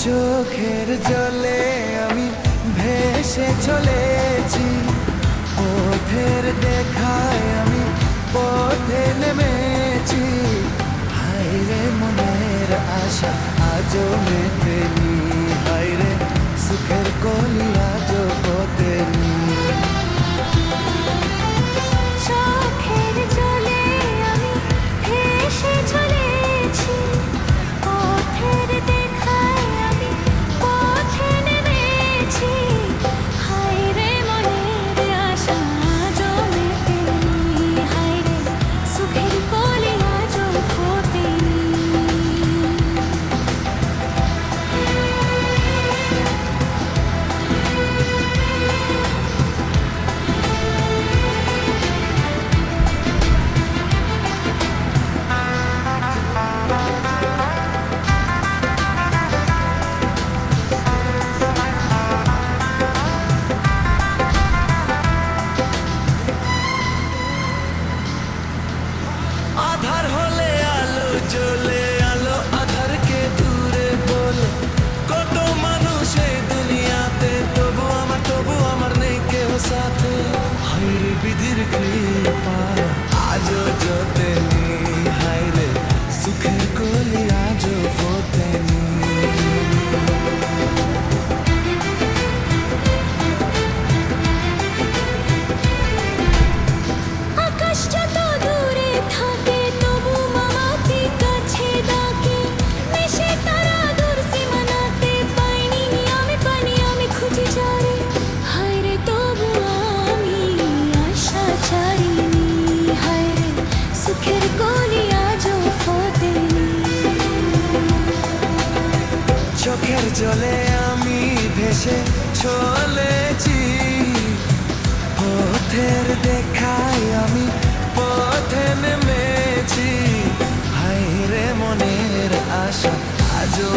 চোখের জলে আমি ভেসে চলেছি, পথের দেখায় আমি পথে নেমেছি। হায়রে মনের আশা আজও মেটেনি, হায়রে সুখের কলি আজও ফোটেনি। চোখের জলে আমি ভেসে চলেছি, পথের দেখায় আমি পথে নেমেছি। হায়রে মনের আশা আজও মেটেনি, হায়রে সুখের কলি আজও ফোটেনি। আধার হলে আলো জ্বলে, আলো আধারকে দূরে বলে। কত মানুষ এই দুনিয়াতে, তবু আমার নেই কেউ সাথে। হায়রে বিধির কৃপা আজও জোটেনি, হায়রে সুখের কলি আজও ফোটেনি। আকাশ যত দূরে থাকে তবু মামাকে কাছে ডাকে, মিশে তারা দূর সীমানাতে পাইনি আমি খুঁজে যারে। হায়রে তবু আমি আশা ছাড়িনি, হায়রে সুখের কলি আজও ফোটেনি। চোখের জলে আমি ভেসে চলেছি, পথের দেখায় আমি পথে নেমেছি। হায়রে মনের আশা আজও